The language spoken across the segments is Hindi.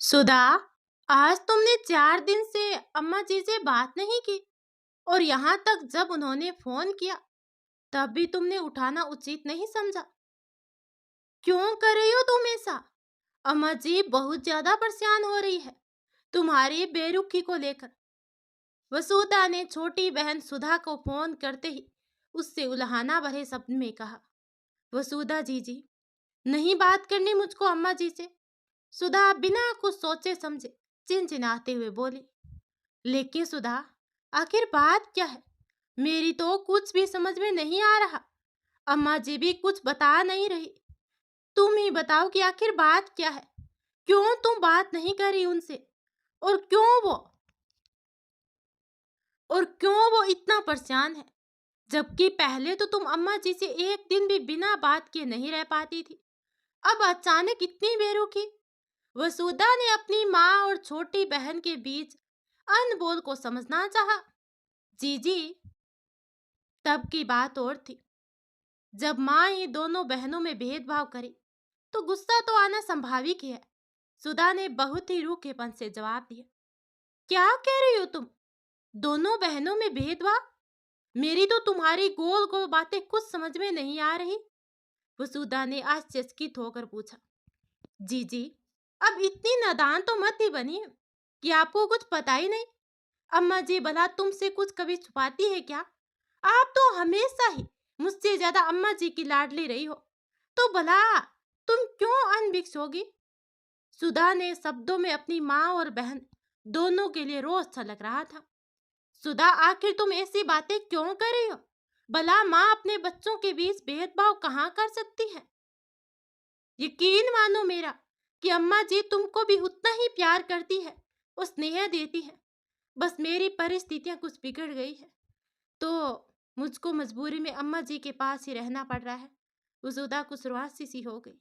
सुधा, आज तुमने 4 दिन से अम्मा जी से बात नहीं की और यहाँ तक जब उन्होंने फोन किया तब भी तुमने उठाना उचित नहीं समझा। क्यों कर रही हो तुम ऐसा? अम्मा जी बहुत ज्यादा परेशान हो रही है तुम्हारी बेरुखी को लेकर। वसुधा ने छोटी बहन सुधा को फोन करते ही उससे उल्हाना भरे शब्द में कहा। वसुधा जी नहीं बात करनी मुझको अम्मा जी से। सुधा बिना कुछ सोचे समझे चिनचिनाते हुए बोली। लेकिन सुधा, आखिर बात क्या है? मेरी तो कुछ भी समझ में नहीं आ रहा। अम्मा जी भी कुछ बता नहीं रही। तुम ही बताओ कि आखिर बात क्या है? क्यों तुम बात नहीं कर रही उनसे? और क्यों वो इतना परेशान है? जबकि पहले तो तुम अम्मा जी से एक दिन भी बिना बात किए नहीं रह पाती थी। अब अचानक इतनी बेरुखी। वसुधा ने अपनी माँ और छोटी बहन के बीच अनबोल को समझना चाहा। जी तब की बात और थी। जब माँ ही दोनों बहनों में भेदभाव करे तो गुस्सा तो आना संभाविक ही है। सुधा ने बहुत ही रूखेपन से जवाब दिया। क्या कह रही हो तुम? दोनों बहनों में भेदभाव? मेरी तो तुम्हारी गोल गोल बातें कुछ समझ में नहीं आ रही। वसुधा ने आश्चर्यचकित होकर पूछा। जी अब इतनी नादान तो मत ही बनिए कि आपको कुछ पता ही नहीं। अम्मा जी भला तुमसे कुछ कभी छुपाती है क्या? आप तो हमेशा ही मुझसे ज्यादा अम्मा जी की लाडली रही हो, तो भला तुम क्यों अनभिक्ष होगी? सुधा ने शब्दों में अपनी माँ और बहन दोनों के लिए रोष छलक रहा था। सुधा, आखिर तुम ऐसी बातें क्यों कर रही हो? भला माँ अपने बच्चों के बीच भेदभाव कहाँ कर सकती है? यकीन मानो मेरा कि अम्मा जी तुमको भी उतना ही प्यार करती है और स्नेह देती है। बस मेरी परिस्थितियां कुछ बिगड़ गई है तो मुझको मजबूरी में अम्मा जी के पास ही रहना पड़ रहा है। वसुधा कुछ रुआसी सी हो गई।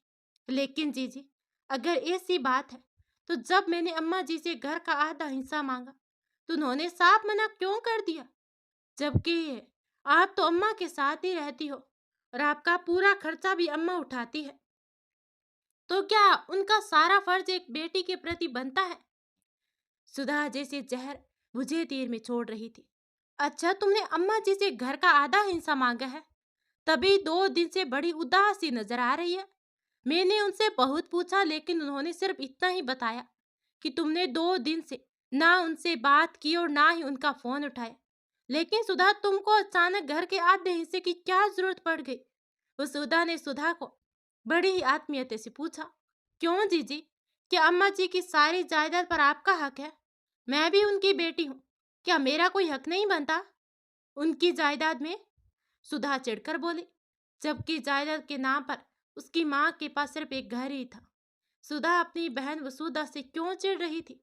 लेकिन जी अगर ऐसी बात है तो जब मैंने अम्मा जी से घर का आधा हिस्सा मांगा तो उन्होंने साफ मना क्यों कर दिया? जबकि आप तो अम्मा के साथ ही रहती हो और आपका पूरा खर्चा भी अम्मा उठाती है, तो क्या उनका सारा फर्ज एक बेटी के प्रति बनता है? सुधा जैसे जहर बुझे तीर में छोड़ रही थी। अच्छा, तुमने अम्मा जी से घर का आधा हिस्सा मांगा है? तभी 2 दिन से बड़ी उदास सी नजर आ रही है। मैंने उनसे बहुत पूछा लेकिन उन्होंने सिर्फ इतना ही बताया कि तुमने 2 दिन से ना उनसे बात की और ना ही उनका फोन उठाया। लेकिन सुधा, तुमको अचानक घर के आधे हिस्से की क्या जरूरत पड़ गई? वसुधा ने सुधा को बड़ी ही आत्मीयता से पूछा। क्यों जीजी, क्या अम्मा जी की सारी जायदाद पर आपका हक है? मैं भी उनकी बेटी हूँ, क्या मेरा कोई हक नहीं बनता उनकी जायदाद में? सुधा चिढ़कर बोली। जबकि जायदाद के नाम पर उसकी माँ के पास सिर्फ एक घर ही था। सुधा अपनी बहन वसुधा से क्यों चिढ़ रही थी?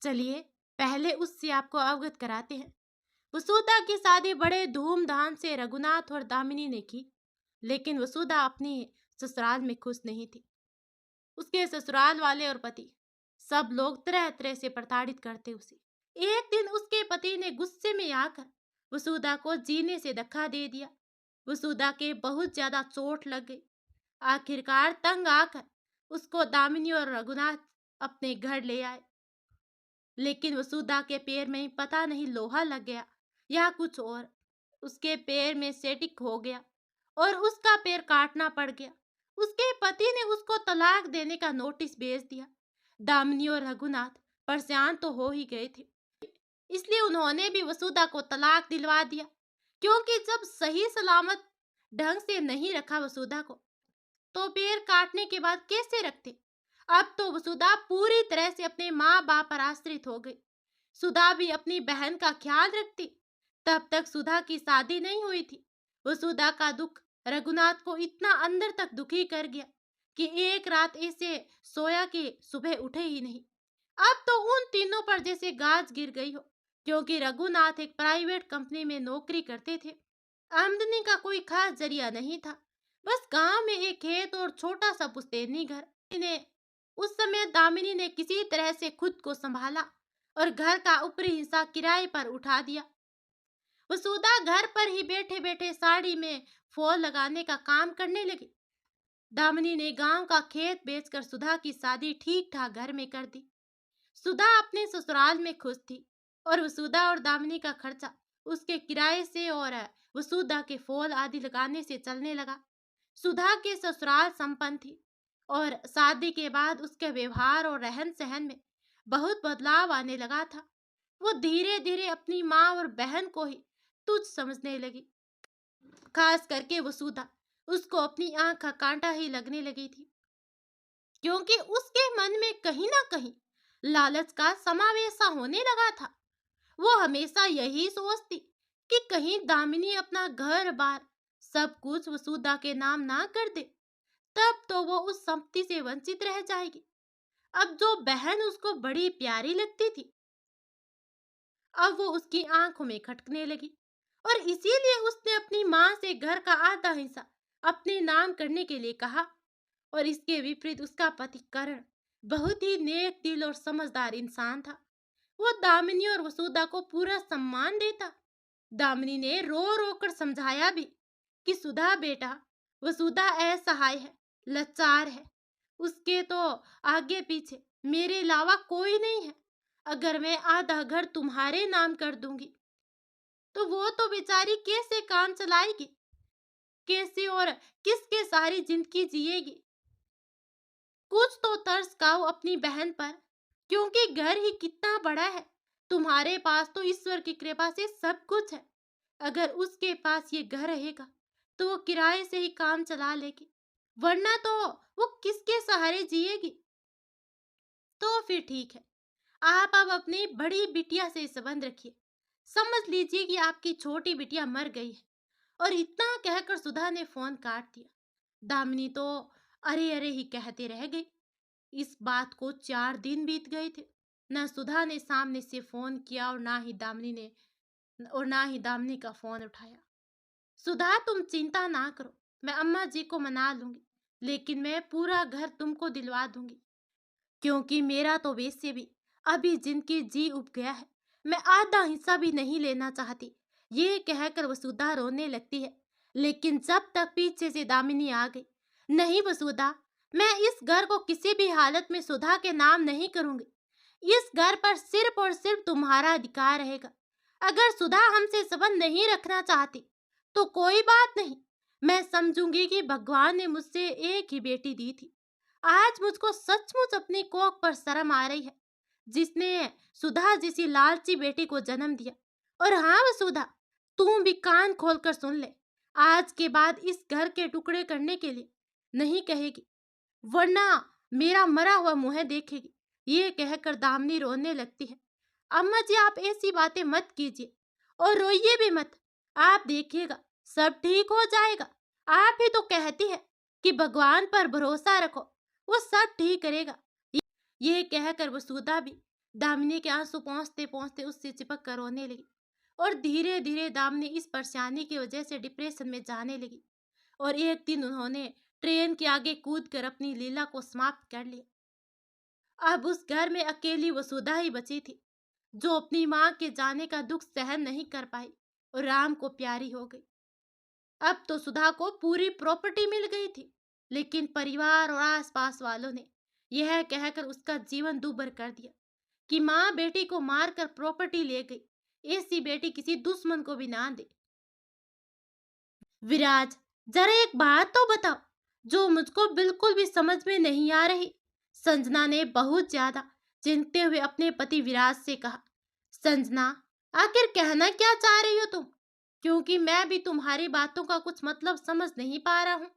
चलिए पहले उससे आपको अवगत कराते हैं। वसुधा की शादी बड़े धूमधाम से रघुनाथ और दामिनी ने की, लेकिन वसुधा अपनी ससुराल में खुश नहीं थी। उसके ससुराल वाले और पति सब लोग तरह तरह से प्रताड़ित करते उसे। एक दिन उसके पति ने गुस्से में आकर वसुधा को जीने से धक्का दे दिया। वसुधा के बहुत ज्यादा चोट लग गई। आखिरकार तंग आकर उसको दामिनी और रघुनाथ अपने घर ले आए। लेकिन वसुधा के पैर में पता नहीं लोहा लग गया या कुछ और। उसके पैर में सेटिक हो गया और उसका पैर काटना पड़ गया। उसके पति ने उसको तलाक देने का नोटिस भेज दिया। दामिनी और रघुनाथ परेशान तो हो ही गए थे, इसलिए उन्होंने भी वसुधा को तलाक दिलवा दिया। क्योंकि जब सही सलामत ढंग से नहीं रखा वसुधा को, तो पैर काटने के बाद कैसे रखते? अब तो वसुधा पूरी तरह से अपने माँ बाप पर आश्रित हो गई। सुधा भी अपनी बहन का ख्याल रखती। तब तक सुधा की शादी नहीं हुई थी। वसुधा का दुख रघुनाथ को इतना अंदर तक दुखी कर गया कि एक रात ऐसे सोया कि सुबह उठे ही नहीं। अब तो उन तीनों पर जैसे गाज गिर गई हो, क्योंकि रघुनाथ एक प्राइवेट कंपनी में नौकरी करते थे। आमदनी का कोई खास जरिया नहीं था, बस गांव में एक खेत और छोटा सा पुश्तैनी घर। इन्हें उस समय दामिनी ने किसी तरह से खुद को संभाला और घर का ऊपरी हिस्सा किराए पर उठा दिया। वसुधा घर पर ही बैठे बैठे साड़ी में फॉल लगाने का काम करने लगी। दामिनी ने गांव का खेत बेचकर सुधा की शादी ठीक ठाक घर में कर दी। सुधा अपने ससुराल में खुश थी और वसुधा और दामिनी का खर्चा उसके किराए से और वसुधा के फूल आदि लगाने से चलने लगा। सुधा के ससुराल संपन्न थी और शादी के बाद उसके व्यवहार और रहन सहन में बहुत बदलाव आने लगा था। वो धीरे धीरे अपनी माँ और बहन को ही तुच्छ समझने लगी। खास करके वसुधा उसको अपनी आंख का कांटा ही लगने लगी थी, क्योंकि उसके मन में कहीं ना कहीं लालच का समावेश सा होने लगा था। वो हमेशा यही सोचती कि कहीं दामिनी अपना घर बार सब कुछ वसुधा के नाम ना कर दे, तब तो वो उस संपत्ति से वंचित रह जाएगी। अब जो बहन उसको बड़ी प्यारी लगती थी, अब वो उसकी आंखों में खटकने लगी और इसीलिए उसने अपनी माँ से घर का आधा हिस्सा अपने नाम करने के लिए कहा। और इसके विपरीत उसका पति करण बहुत ही नेक दिल और समझदार इंसान था। वो दामिनी और वसुधा को पूरा सम्मान देता। दामिनी ने रो रो कर समझाया भी कि सुधा बेटा, वसुधा असहाय है, लाचार है, उसके तो आगे पीछे मेरे अलावा कोई नहीं है। अगर मैं आधा घर तुम्हारे नाम कर दूंगी तो वो तो बेचारी कैसे काम चलाएगी, कैसे और किसके सारी जिंदगी जिएगी। कुछ तो तरस खाओ अपनी बहन पर, क्योंकि घर ही कितना बड़ा है। तुम्हारे पास तो ईश्वर की कृपा से सब कुछ है। अगर उसके पास ये घर रहेगा तो वो किराए से ही काम चला लेगी, वरना तो वो किसके सहारे जिएगी। तो फिर ठीक है, आप अब अपनी बड़ी बिटिया से संबंध रखिए। समझ लीजिए कि आपकी छोटी बिटिया मर गई है। और इतना कहकर सुधा ने फोन काट दिया। दामिनी तो अरे अरे ही कहते रह गई। इस बात को 4 दिन बीत गए थे। न सुधा ने सामने से फोन किया और ना ही दामिनी का फोन उठाया। सुधा, तुम चिंता ना करो, मैं अम्मा जी को मना लूंगी, लेकिन मैं पूरा घर तुमको दिलवा दूंगी, क्योंकि मेरा तो वैसे भी अभी जिनकी जी उब गया है, मैं आधा हिस्सा भी नहीं लेना चाहती। ये कहकर वसुधा रोने लगती है, लेकिन जब तक पीछे से दामिनी आ गई, नहीं वसुधा, मैं इस घर को किसी भी हालत में सुधा के नाम नहीं करूंगी। इस घर पर सिर्फ और सिर्फ तुम्हारा अधिकार रहेगा। अगर सुधा हमसे संबंध नहीं रखना चाहती तो कोई बात नहीं, मैं समझूंगी कि भगवान ने मुझसे एक ही बेटी दी थी। आज मुझको सचमुच अपनी कोख पर शर्म आ रही है, जिसने सुधा जैसी लालची बेटी को जन्म दिया। और हाँ वसुधा, तू भी कान खोलकर सुन ले, आज के बाद इस घर के टुकड़े करने के लिए नहीं कहेगी, वरना मेरा मरा हुआ मुंह देखेगी। ये कहकर दामिनी रोने लगती है। अम्मा जी, आप ऐसी बातें मत कीजिए और रोइए भी मत। आप देखिएगा सब ठीक हो जाएगा। आप ही तो कहती है कि भगवान पर भरोसा रखो, वो सब ठीक करेगा। ये कहकर वसुधा भी दामिनी के आंसू पहुंचते पहुंचते उससे चिपक कर रोने लगी। और धीरे धीरे दामिनी इस परेशानी की वजह से डिप्रेशन में जाने लगी। और एक दिन उन्होंने ट्रेन के आगे कूदकर अपनी लीला को समाप्त कर लिया। अब उस घर में अकेली वसुधा ही बची थी, जो अपनी माँ के जाने का दुख सहन नहीं कर पाई और राम को प्यारी हो गई। अब तो सुधा को पूरी प्रॉपर्टी मिल गई थी, लेकिन परिवार और आसपास वालों ने यह कहकर उसका जीवन दूभर कर दिया कि माँ बेटी को मारकर प्रॉपर्टी ले गई, ऐसी बेटी किसी दुश्मन को भी ना दे। विराज, जरा एक बात तो बताओ जो मुझको बिल्कुल भी समझ में नहीं आ रही। संजना ने बहुत ज्यादा चिंतते हुए अपने पति विराज से कहा। संजना, आखिर कहना क्या चाह रही हो तुम? क्योंकि मैं भी तुम्हारी बातों का कुछ मतलब समझ नहीं पा रहा हूँ।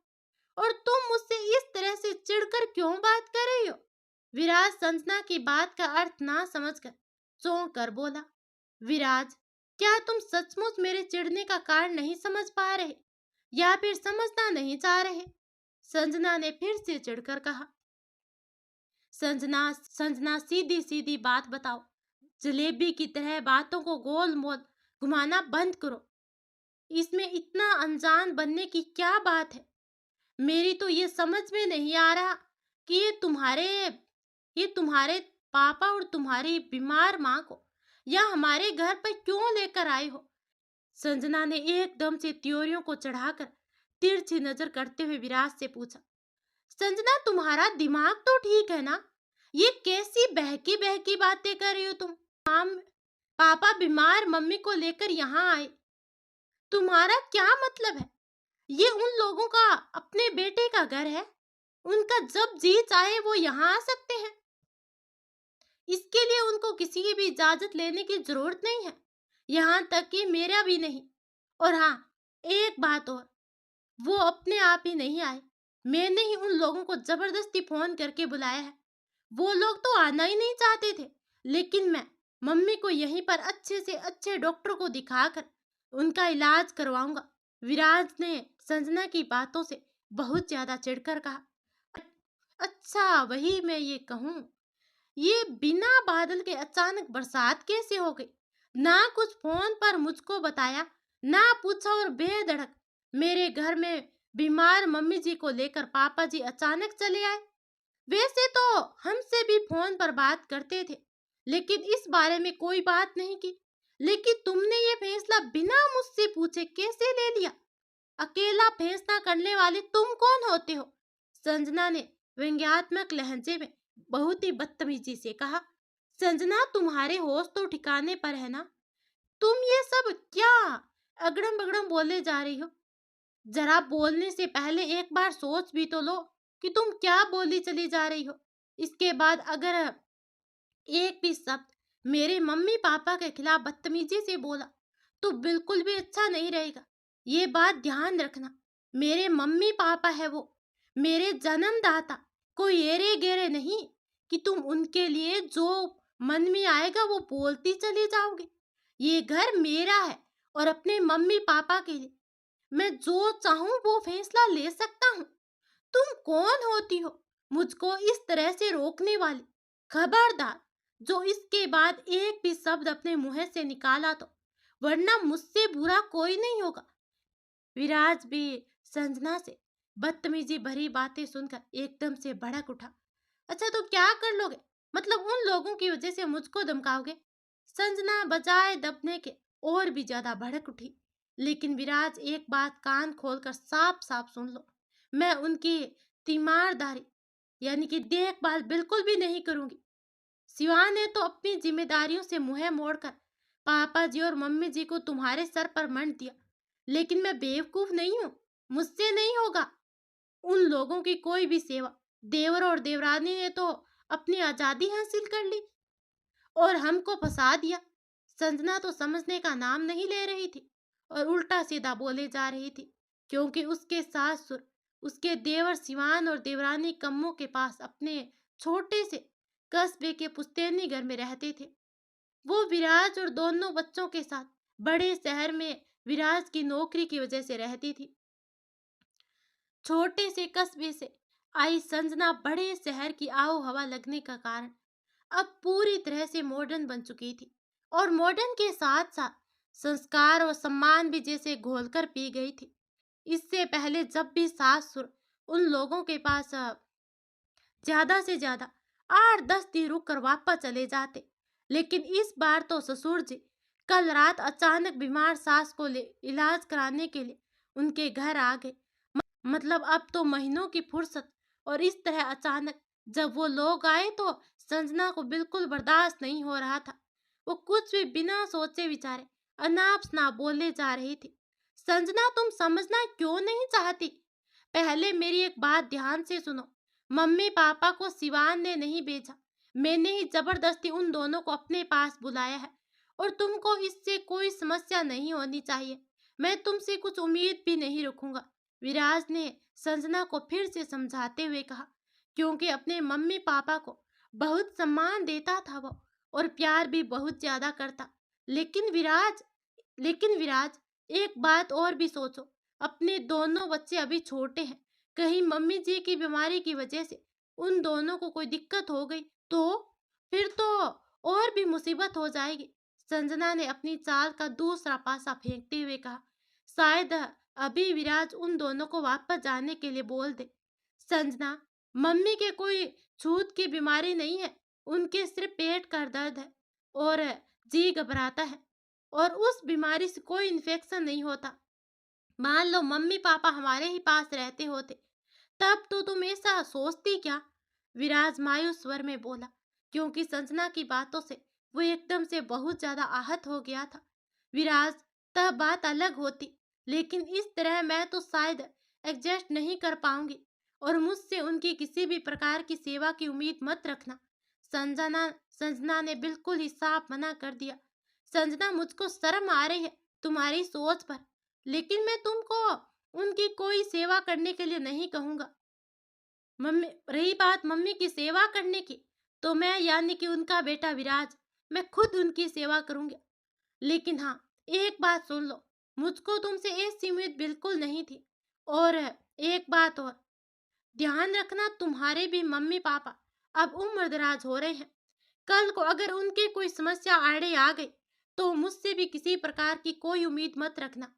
और तुम मुझसे इस तरह से चिढ़कर क्यों बात कर रही हो? विराज संजना की बात का अर्थ ना समझकर चौंक कर बोला। विराज, क्या तुम सचमुच मेरे चिढ़ने का कारण नहीं समझ पा रहे या फिर समझना नहीं चाह रहे? संजना ने फिर से चिढ़कर कहा। संजना संजना, सीधी सीधी बात बताओ। जलेबी की तरह बातों को गोल मोल घुमाना बंद करो। इसमें इतना अनजान बनने की क्या बात है? मेरी तो ये समझ में नहीं आ रहा कि ये तुम्हारे पापा और तुम्हारी बीमार माँ को या हमारे घर पर क्यों लेकर आए हो? संजना ने एकदम से त्योरियों को चढ़ाकर तिरछी नजर करते हुए विराज से पूछा। संजना, तुम्हारा दिमाग तो ठीक है ना? ये कैसी बहकी बहकी बातें कर रही हो तुम? माम पापा बीमार मम्मी को लेकर यहाँ आए, तुम्हारा क्या मतलब है? ये उन लोगों का अपने बेटे का घर है, उनका जब जी चाहे वो यहाँ आ सकते हैं। इसके लिए उनको किसी की भी इजाजत लेने की जरूरत नहीं है, यहाँ तक कि मेरा भी नहीं। और हाँ, एक बात और, वो अपने आप ही नहीं आए, मैंने ही उन लोगों को जबरदस्ती फोन करके बुलाया है। वो लोग तो आना ही नहीं चाहते थे, लेकिन मैं मम्मी को यहीं पर अच्छे से अच्छे डॉक्टर को दिखाकर उनका इलाज करवाऊंगा। विराज ने संजना की बातों से बहुत ज्यादा चिढ़कर कहा। अच्छा, वही मैं ये कहूँ, ये बिना बादल के अचानक बरसात कैसे हो गई? ना कुछ फोन पर मुझको बताया, ना पूछा, और बेधड़क मेरे घर में बीमार मम्मी जी को लेकर पापा जी अचानक चले आए। वैसे तो हमसे भी फोन पर बात करते थे, लेकिन इस बारे में कोई बात नहीं की। लेकिन तुमने ये फैसला बिना मुझसे पूछे कैसे ले लिया? अकेला फैसला करने वाले तुम कौन होते हो? संजना ने व्यंग्यात्मक लहजे में बहुत ही बदतमीजी से कहा। संजना, तुम्हारे होश तो ठिकाने पर है ना? तुम ये सब क्या अगड़म बगड़म बोले जा रही हो? जरा बोलने से पहले एक बार सोच भी तो लो कि तुम क्या बोली चली जा रही हो। इसके बाद अगर एक भी शब्द मेरे मम्मी पापा के खिलाफ बदतमीजी से बोला तो बिल्कुल भी अच्छा नहीं रहेगा। ये बात ध्यान रखना, मेरे मम्मी पापा है वो, मेरे जन्मदाता, कोई एरे गेरे नहीं कि तुम उनके लिए जो मन में आएगा वो बोलती चली जाओगे। ये घर मेरा है और अपने मम्मी पापा के लिए मैं जो चाहूं वो फैसला ले सकता हूँ। तुम कौन होती हो मुझको इस तरह से रोकने वाली? खबरदार, जो इसके बाद एक भी शब्द अपने मुंह से निकाला तो, वरना मुझसे बुरा कोई नहीं होगा। विराज भी संजना से बदतमीजी भरी बातें सुनकर एकदम से भड़क उठा। अच्छा, तो क्या कर लोगे? मतलब उन लोगों की वजह से मुझको धमकाओगे? संजना बजाय दबने के और भी ज्यादा भड़क उठी। लेकिन विराज, एक बात कान खोलकर साफ साफ सुन लो, मैं उनकी तीमारदारी यानी कि देखभाल बिल्कुल भी नहीं करूंगी। सिवा ने तो अपनी जिम्मेदारियों से मुंह मोड़कर पापा जी और मम्मी जी को तुम्हारे सर पर मंड दिया, लेकिन मैं बेवकूफ नहीं हूँ, मुझसे नहीं होगा उन लोगों की कोई भी सेवा। देवर और देवरानी ने तो अपनी आजादी हासिल कर ली और हमको फंसा दिया। संजना तो समझने का नाम नहीं ले रही थी और उल्टा सीधा बोले जा रही थी, क्योंकि उसके सासुर, उसके देवर सिवान और देवरानी कम्मों के पास अपने छोटे से कस्बे के पुश्तैनी घर में रहते थे। वो विराज और दोनों बच्चों के साथ बड़े शहर में विराज की नौकरी की वजह से रहती थी। छोटे से कस्बे से आई संजना बड़े शहर की आओ हवा लगने का कारण अब पूरी तरह से मॉडर्न बन चुकी थी, और मॉडर्न के साथ साथ संस्कार और सम्मान भी जैसे घोलकर पी गई थी। इससे पहले जब भी सास सुर उन लोगों के पास ज्यादा से ज्यादा 8-10 दिन रुक कर वापस चले जाते, लेकिन इस बार तो ससुर जी कल रात अचानक बीमार सास को ले इलाज कराने के लिए उनके घर आ गए। मतलब अब तो महीनों की फुर्सत, और इस तरह अचानक जब वो लोग आए तो संजना को बिल्कुल बर्दाश्त नहीं हो रहा था। वो कुछ भी बिना सोचे विचारे अनाप शनाप बोले जा रही थी। संजना, तुम समझना क्यों नहीं चाहती? पहले मेरी एक बात ध्यान से सुनो। मम्मी पापा को सिवान ने नहीं भेजा, मैंने ही जबरदस्ती उन दोनों को अपने पास बुलाया है, और तुमको इससे कोई समस्या नहीं होनी चाहिए। मैं तुमसे कुछ उम्मीद भी नहीं रखूंगा, विराज ने संजना को फिर से समझाते हुए कहा, क्योंकि अपने मम्मी पापा को बहुत सम्मान देता था वो, और प्यार भी बहुत ज्यादा करता। लेकिन विराज लेकिन विराज, एक बात और भी सोचो, अपने दोनों बच्चे अभी छोटे हैं, कहीं मम्मी जी की बीमारी की वजह से उन दोनों को कोई दिक्कत हो गई तो फिर तो और भी मुसीबत हो जाएगी। संजना ने अपनी चाल का दूसरा पासा फेंकते हुए कहा। शायद अभी विराज उन दोनों को वापस जाने के लिए बोल दे। संजना, मम्मी के कोई छूत की बीमारी नहीं है, उनके सिर्फ पेट का दर्द है और जी घबराता है, और उस बीमारी से कोई इन्फेक्शन नहीं होता। मान लो मम्मी पापा हमारे ही पास रहते होते तब तो तुम ऐसा सोचती क्या? विराज मायूस स्वर में बोला, क्योंकि संजना की बातों से वो एकदम से बहुत ज्यादा आहत हो गया था। विराज, तब बात अलग होती, लेकिन इस तरह मैं तो शायद एडजस्ट नहीं कर पाऊंगी, और मुझसे उनकी किसी भी प्रकार की सेवा की उम्मीद मत रखना। संजना संजना ने बिल्कुल ही साफ मना कर दिया। संजना, मुझको शर्म आ रही है तुम्हारी सोच पर, लेकिन मैं तुमको उनकी कोई सेवा करने के लिए नहीं कहूंगा। मम्मी, रही बात मम्मी की सेवा करने की, तो मैं यानी कि उनका बेटा विराज, मैं खुद उनकी सेवा करूंगी। लेकिन हाँ, एक बात सुन लो, मुझको तुमसे ऐसी उम्मीद बिल्कुल नहीं थी। और एक बात और, ध्यान रखना, तुम्हारे भी मम्मी पापा अब उम्रदराज हो रहे हैं। कल को अगर उनके कोई समस्या आड़े आ गई, तो मुझसे भी किसी प्रकार की कोई उम्मीद मत रखना।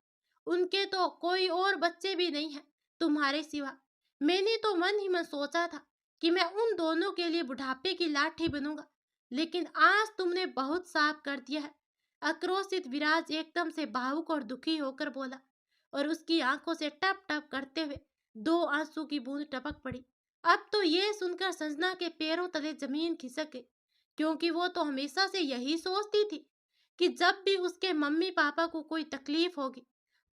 उनके तो कोई और बच्चे भी नहीं है तुम्हारे सिवा। मैंने तो मन ही मन सोचा था कि मैं उन दोनों के लिए बुढ़ापे की लाठी बनूंगा, लेकिन आज तुमने बहुत साफ कर दिया है। आक्रोशित विराज एकदम से भावुक और दुखी होकर बोला, और उसकी आंखों से टप टप करते हुए दो आंसू की बूंद टपक पड़ी। अब तो ये सुनकर संजना के पैरों तले जमीन खिसक गई, क्योंकि वो तो हमेशा से यही सोचती थी कि जब भी उसके मम्मी पापा को कोई तकलीफ होगी,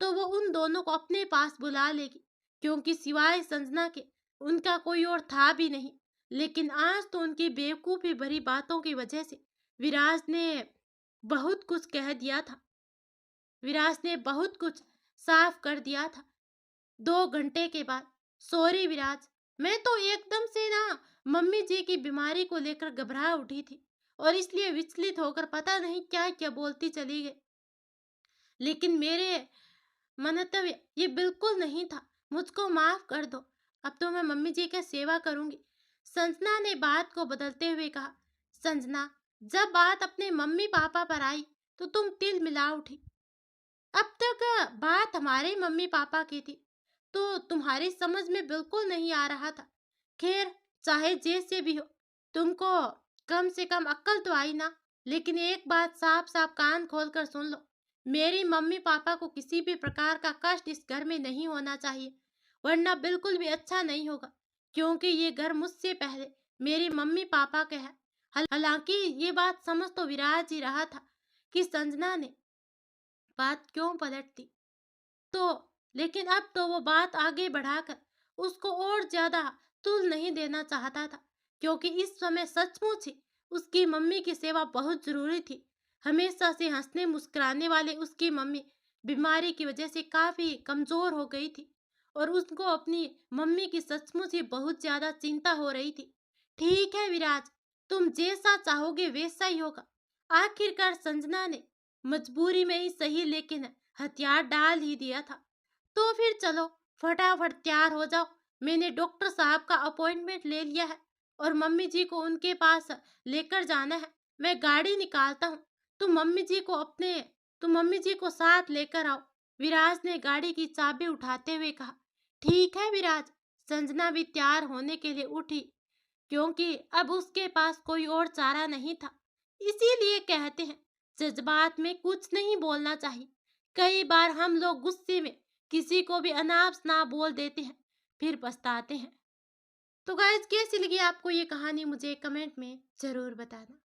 तो वो उन दोनों को अपने पास बुला लेगी, क्योंकि सिवाय संजना के उनका कोई और था भी नहीं। लेकिन आज तो उनकी बेवकूफी भरी बातों की वजह से विराज ने बहुत कुछ कह दिया था। विराज ने बहुत कुछ साफ कर दिया था। 2 घंटे के बाद, सॉरी विराज, मैं तो एकदम से ना मम्मी जी की बीमारी को लेकर घबरा उठी थी, और इसलिए विचलित होकर पता नहीं क्या क्या बोलती चली गई। लेकिन मेरे मनतव्य ये बिल्कुल नहीं था। मुझको माफ कर दो। अब तो मैं मम्मी जी की सेवा करूंगी। संजना ने बात को बदलते हुए कहा। संजना, जब बात अपने मम्मी पापा पर आई, तो तुम तिल मिला उठी। अब तक बात हमारे मम्मी पापा की थी, तो तुम्हारी समझ में बिल्कुल नहीं आ रहा था। खैर, चाहे जैसे भी हो, तुमको कम से कम अक्ल तो आई ना। लेकिन एक बात साफ साफ कान खोलकर सुन लो, मेरी मम्मी पापा को किसी भी प्रकार का कष्ट इस घर में नहीं होना चाहिए, वरना बिल्कुल भी अच्छा नहीं होगा, क्योंकि ये घर मुझसे पहले मेरे मम्मी पापा के है। हालांकि ये बात समझ तो विराज ही रहा था कि संजना ने बात क्यों पलटती, तो लेकिन अब तो वो बात आगे बढ़ाकर उसको और ज्यादा तुल नहीं देना चाहता था, क्योंकि इस समय सचमुच ही उसकी मम्मी की सेवा बहुत जरूरी थी। हमेशा से हंसने मुस्कुराने वाले उसकी मम्मी बीमारी की वजह से काफी कमजोर हो गई थी, और उसको अपनी मम्मी की सचमुच ही बहुत ज्यादा चिंता हो रही थी। ठीक है विराज, तुम जैसा चाहोगे वैसा ही होगा। आखिरकार संजना ने मजबूरी में ही सही, लेकिन हथियार डाल ही दिया था। तो फिर चलो, फटाफट तैयार हो जाओ। मैंने डॉक्टर साहब का अपॉइंटमेंट ले लिया है, और मम्मी जी को उनके पास लेकर जाना है। मैं गाड़ी निकालता हूँ। तुम मम्मी जी को साथ लेकर आओ। विराज ने गाड़ी की चाबी उठाते हुए कहा। ठीक है विराज। संजना भी तैयार होने के लिए उठी, क्योंकि अब उसके पास कोई और चारा नहीं था। इसीलिए कहते हैं, जज्बात में कुछ नहीं बोलना चाहिए। कई बार हम लोग गुस्से में किसी को भी अनाप शनाप बोल देते हैं, फिर पछताते हैं। तो गाइस, कैसी लगी आपको ये कहानी, मुझे कमेंट में जरूर बताना।